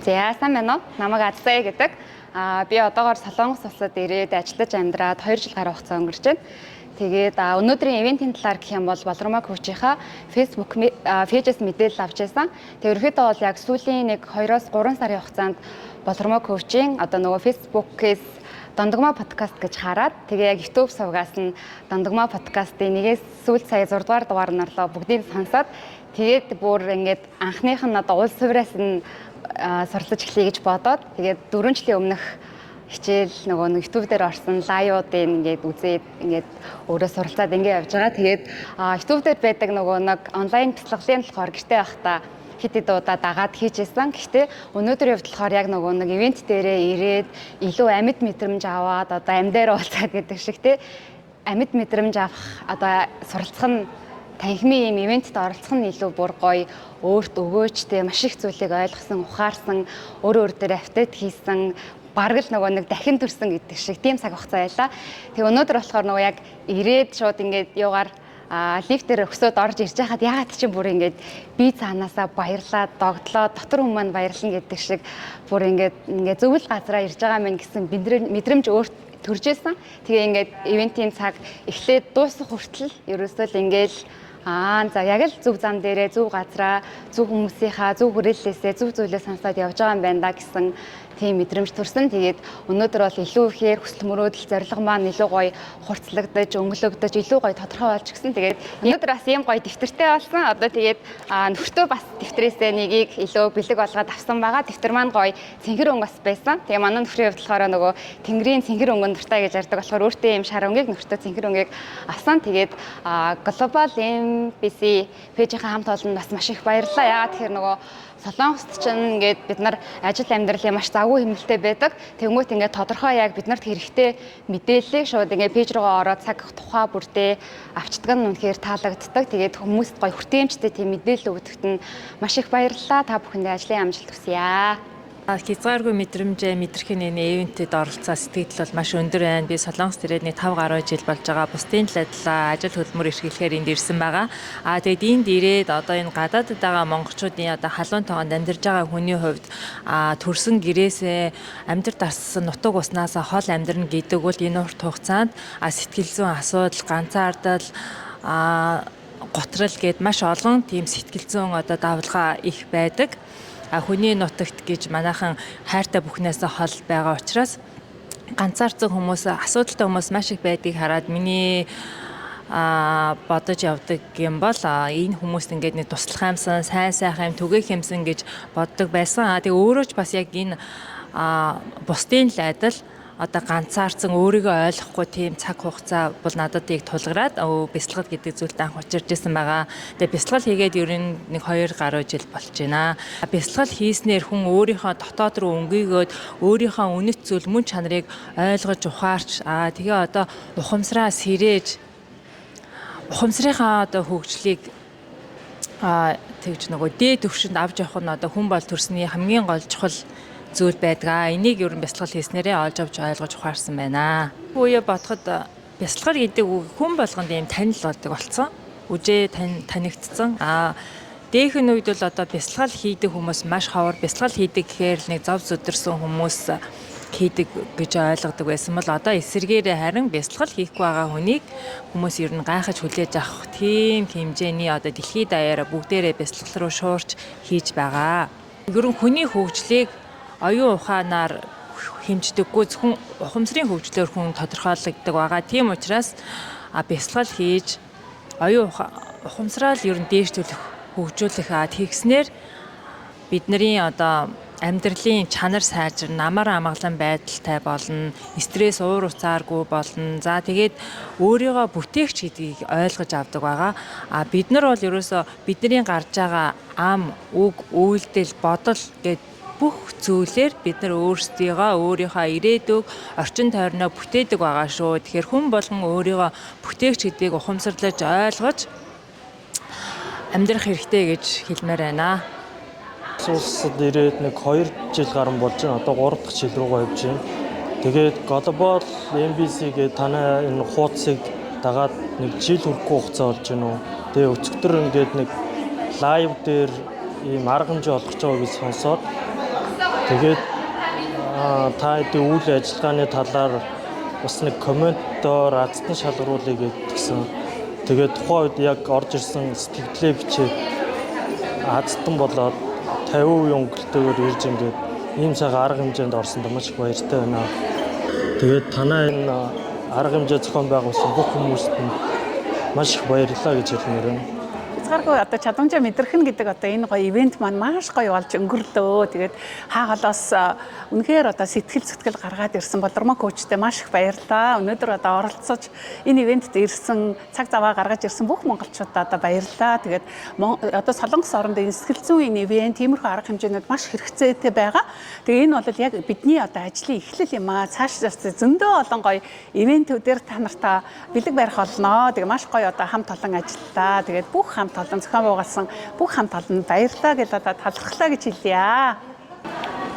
За сайн байна уу? Намайг Азтай гэдэг. Би одоогоор Солонгос улсад ирээд ажиллаж амьдраад 2 жил гаруй хугацаа өнгөрч байна. Тэгээд өнөөдрийн ивентийн талаар гэх юм бол Болормоо коучийнхаа Facebook пэйжээс мэдээлэл авч байсан. Тэгээд ерөөхдөө бол яг сүүлийн 1-2-оос 3 сарын хугацаанд Болормоо коучийн одоо нөгөө Facebook-ээс Дандагмаа подкаст гэж хараад тэгээ яг YouTube сувгаас нь Дандагмаа подкастын нэгээс сүүл сая 6 дугаар дугаар нарлоо бүгдийг сонсоод тэгээд бүр ингээд анхных нь одоо улс хувираас нь суралцаж эхлэе гэж бодоод тэгээд 4 жилийн өмнөх хичээл нөгөө YouTube дээр орсон лайвуудыг ингээд үзээд ингээд өөрөө суралцаад ингээд явж байгаа. Тэгээд YouTube дээр байдаг нөгөө нэг онлайн бяцлаглалын болохоор гэртээ байхдаа хэд удаа дагаад хийжсэн. Гэхдээ өнөөдрийн хувьд болохоор яг нөгөө нэг ивент дээрээ ирээд илүү амьд мэдрэмж аваад одоо амьдаар уулзаад гэдэг шиг те амьд мэдрэмж авах одоо суралцах нь танхимын юм ивентэд оролцох нь илүү бүр гоё өөрт өгөөжтэй маш их зүйлийг ойлгосон, ухаарсан, өөр дээр апдейт хийсэн, бараг л нөгөө нэг дахин төрсөн гэдэг шиг тийм цаг хугацаа байлаа. Тэгээ өнөөдөр болохоор нөгөө яг ирээд шууд ингээд юугаар лифтээр өксөд орж ирж байхад ягаад чи бүр ингээд би цаанаасаа баярлаад догтлоо дотор хүмүүс маань баярлна гэдэг шиг бүр ингээд зөвл газараа ирж байгаа мэн гэсэн мэдрэмж өөрт төрж исэн. Тэгээ ингээд ивентийн цаг эхлээд дуусах хүртэл ерөөсөө л ингээд за яг л зөв зам дээрээ зөв газараа зөв хүмүүсийнхаа зөв хүрээллээсээ зөв зүйлээ сонсоод явж байгаа юм байна да гэсэн тийм мэдрэмж төрсөн. Тэгээд өнөөдөр бол илүү ихээр хүсэл мөрөөдөл зорилго маань илүү гоё хурцлагдаж, өнгөлөгдөж, илүү гоё тодорхой болж гисэн. Тэгээд өнөөдөр бас ийм гоё дэвтэртэй болсон. Одоо тэгээд нөхөртөө бас дэвтрээсээ нэгийг илүү бэлэг болгоод авсан байгаа. Дэвтэр маань гоё цэнгэр өнгө бас байсан. Тэгээ манай нөхрийн хувьд болохоор нөгөө тэнгэрийн цэнгэр өнгө дуртай гэж ярьдаг болохоор өөртөө ийм шар өнгийг нөхөртөө цэнгэр өнгийг авсан. Тэгээд Global MBC пэйжийнхаа хамт олонд бас маш их баярлалаа. Яагаад тэгэхээр нөгөө Солонгост ч ингээд бид нар ажил амьдралын маш завгүй хэмнэлтэй байдаг. Тэгмөөт ингээд тодорхой яг биднэрт хэрэгтэй мэдээллийг шууд ингээд пэйж руугаа ороод цаг тухай бүрдээ авчдаг нь үнэхээр таалагддаг. Тэгээд хүмүүст гоё хүртээмжтэй тийм мэдээлэл өгдөгт нь маш их баярлалаа. Та бүхэндээ ажлын амжилт хүсье. Хязгааргүй мэдрэмжээ мэдрэхин энэ ивентэд оролцоо сэтгэл бол маш өндөр байна. Би Солонгост ирээд 5 гаруй жил болж байгаа. Бусдын талаа ажил хөдөлмөр эрхлэхээр энд ирсэн байгаа. Тэгээд энд ирээд одоо энэ гадаадд байгаа монголчуудын одоо халуун тоонд амьдарч байгаа хүний хувьд төрсөн гэрээсээ амьдарч дарсан нутаг уснаас хол амьдрна гэдэг бол энэ урт хугацаанд сэтгэл зүйн асуудал, ганцаардал готрал гээд маш олон тийм сэтгэл зүйн одоо давлгаа их байдаг. Хүний нутагт гэж манайхан хайртай бүхнээс хол байгаа учраас ганцаарцсан хүмүүс, асуудалтай хүмүүс маш их байдгийг хараад миний бодож явдаг юм бол энэ хүмүүст ингээд нэг туслах юмсан, сайн сайхан юм түгээх юмсан гэж боддог байсан. Тэгээ өөрөө ч бас яг энэ бусдын л адил одоо ганцаарцсан өөрийгөө ойлгохгүй тийм цаг хугацаа бол надад яг тулгараад бяцлал гэдэг зүйлд анх учирч ирсэн байгаа. Тэгээ бяцлал хийгээд ер нь 1-2 гаруй жил болж байна. Бяцлал хийснээр хүн өөрийнхөө дотоод руу өнгийгөөд өөрийнхөө үнэт зүйл мөн чанарыг ойлгож ухаарч тэгээ одоо ухамсараа сэрээж ухамсарынхаа одоо хөгжлийг тэгж нөгөө дээд төвшөнд авч явах нь одоо хүн бол төрсний хамгийн гол чухал зүйл байдаг. Энийг ер нь бяцлал хийснээрээ олж авч ойлгож ухаарсан байна. Үе бодоход бяцлал гэдэг үг хүн болгонд ийм танил болдог болсон. Үжээ танигдсан. Дээхэн үед бол одоо бяцлал хийдэг хүмүүс маш ховор. Бяцлал хийдэг гэхээр нэг зов зүдэрсэн хүмүүс хийдэг гэж ойлгодог байсан бол одоо эсэргээрээ харин бяцлал хийхгүй байгаа хүнийг хүмүүс ер нь гайхаж хүлээж авах тийм хэмжээний одоо дэлхийд даяараа бүгдээрээ бяцлал руу шуурч хийж байгаа. Ер нь хүний хөгжлийг оюун ухаанаар хэмждэггүй зөвхөн ухамсарын хөгжлөөр хүн тодорхойлогддог байгаа. Тийм учраас бяцлал хийж оюун ухамсараа л ер нь дээшлүүлэх, хөгжүүлэх тэгснээр бидний одоо амьдралын чанар сайжирна, амар амгалан байдалтай болно, стресс уур уцааргүй болно. За тэгээд өөрийгөө бүтээгч гэдгийг ойлгож авдаг байгаа. Бид нар бол ерөөсөө бидний гарч байгаа ам, үг, үйлдэл, бодол гэдэг бүх зүйлээр бид нар өөрийнхөө ирээдүг, орчин тойрноо бүтээдэг байгаа шүү. Тэгэхээр хүн болгон өөрийгөө бүтээгч гэдгийг ухамсарлаж ойлгож амьдрах хэрэгтэй гэж хэлмээр байна. Улсад ирээд 2 жил гарсан болж байна. Одоо 3 дахь жил руугаа явж байна. Тэгээд Global MBC гэдэг танай энэ хуудсыг дагаад 1 жил хүрэхгүй хугацаа болж байна уу. Тэгээ өчигдөр ингээд нэг лайв дээр ийм арга хэмжээ олгож байгааг сонсоод Тэгээд та хэдийн үйл ажиллагааны талаар бас нэг комментоор азтан шалгаруулъя гэдгсэн. Тэгээд тухайн үед яг орж ирсэн сэтгэлдээ бичээд азтан болоод 50% өнгөлтөөр ирж ингээд ийм сайхан арга хэмжээнд орсонд маш их баяртай байна. Тэгээд танай энэ арга хэмжээ зохион байгуулсан бүх хүмүүст нь маш их баярлалаа гэж хэлмээр байна. Хязгааргүй одоо чадамжаа мэдэрхэн гэдэг одоо энэ гоё ивент маань маш гоё болж өнгөрлөө. Тэгээд хаагалаас үнэхээр одоо сэтгэл зүтгэл гаргаад ирсэн Болормоо коучтэй маш их баярлалаа. Өнөөдөр одоо оролцож энэ ивентэд ирсэн цаг заваа гаргаж ирсэн бүх монголчуудаа одоо баярлалаа. Тэгээд одоо Солонгос оронд энэ сэтгэл зүйн ивент, тиймэрхүү арга хэмжээнүүд маш хэрэгцээтэй байгаа. Тэгээд энэ бол яг бидний одоо ажлын эхлэл юм аа. Цааш зөндөө олон гоё ивентүүдээр та нартаа бэлэг барих болно. Тэгээд маш гоё одоо хамт олон ажиллалаа. Тэгээд бүх хамт олон зохион байгуулсан бүх хамт олонд баярлалаа гэж одоо талархлаа гэж хэлье.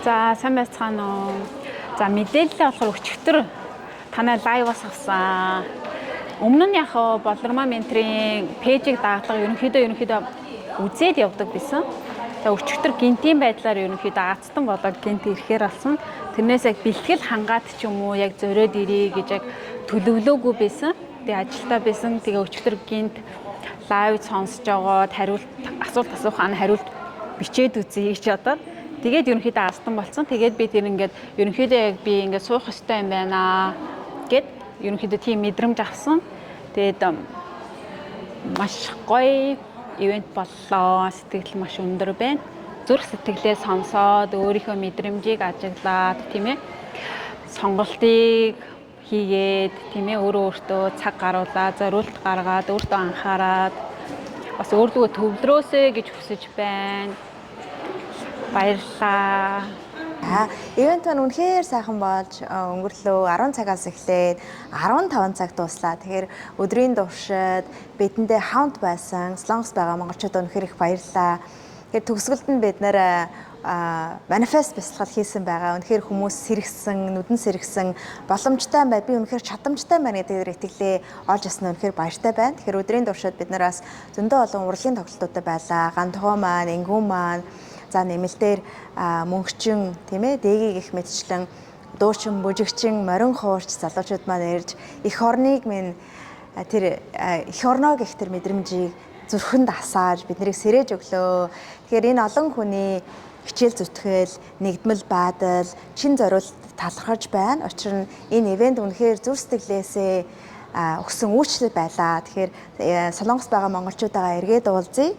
За сайн байцгаана уу. За мэдээлэлээ болохоор өчигдөр танай лайваас авсан. Өмнө нь яг Болормоо менторийн пэйжийг дагалга ерөнхийдөө үзээд явдаг байсан. За өчигдөр гинтийн байдлаар ерөнхийдөө аацтан болоод гинт ирэхээр болсон. Тэрнээс яг бэлтгэл хангаад ч юм уу яг зориод ирээ гэж яг төлөвлөөгүй байсан. Тэгээ ажилдаа байсан. Тэгээ өчигдөр гинт лайв сонсож байгаад асуулт асуухаа хариулт бичээд үзье гэж одоо. Тэгээд ерөнхийдөө астан болсон. Тэгээд би тэр ингээд ерөнхийдөө яг би ингээд суух ёстой юм байна гэд ерөнхийдөө тийм мэдрэмж авсан. Тэгээд маш гоё ивент боллоо. Сэтгэл маш өндөр байна. Зүрх сэтгэлээ сонсоод өөрийнхөө мэдрэмжийг ажиглаад тийм ээ сонголтыг хийгээд тийм ээ өөртөө цаг гаруулаад зориулт гаргаад өөртөө анхаарад бас өөртөө төвлөрөөсэй гэж хүсэж байна. Баярлалаа. Ивент нь үнэхээр сайхан болж өнгөрлөө 10 цагаас эхлээд 15 цаг дуслаа. Тэгэхээр өдрийн туршид бидэндээ хамт байсан Солонгос байгаа монголчуудад үнэхээр их баярлалаа. Тэгэхээр төгсгөлд нь бид нэр манифест бясалгал хийсэн байгаа. Үнэхээр хүмүүс сэргсэн, нүдэн сэргсэн, боломжтой бай. Би үнэхээр чадамжтай байна гэдэг итгэлээ олж ирсэн нь үнэхээр баяртай байна. Тэгэхээр өдрийн туршид бид нараас зөндөө олон урлагийн тоглолтууд байлаа. Гандхоо маань, энгүүн маань, за нэмэлтээр мөнгөчин, тийм ээ, дэгийг их мэдчлэн, дуучин, бүжигчин, морин хуурч залуучууд маань ирж эх орныг минь тэр эх орноо гэх тэр мэдрэмжийг зүрхэнд асааж биднийг сэрэж өглөө. Тэгэхээр энэ олон хүний хичээл зүтгэл, нэгдмэл баадал, чин зориулт талархаж байна. Учир нь энэ ивент үнэхээр зүрх сэтгэлээсээ өгсөн үйлчлэл байлаа. Тэгэхээр Солонгос байгаа монголчуудаа эргээд уулзъя.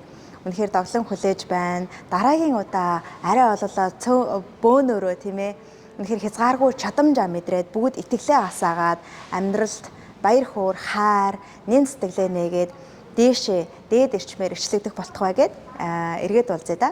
Үнэхээр доглон хүлээж байна. Дараагийн удаа арай ололоо бөөнөрөө тийм ээ. Үнэхээр хязгааргүй чадамжаа мэдрээд бүгд итгэлээ асаагаад амьдралд баяр хөөр, хайр, нэн сэтгэлээ нээгээд дээшээ дээд эрчмээр ичлэгдэх болтугай гэд эргээд уулзъя да.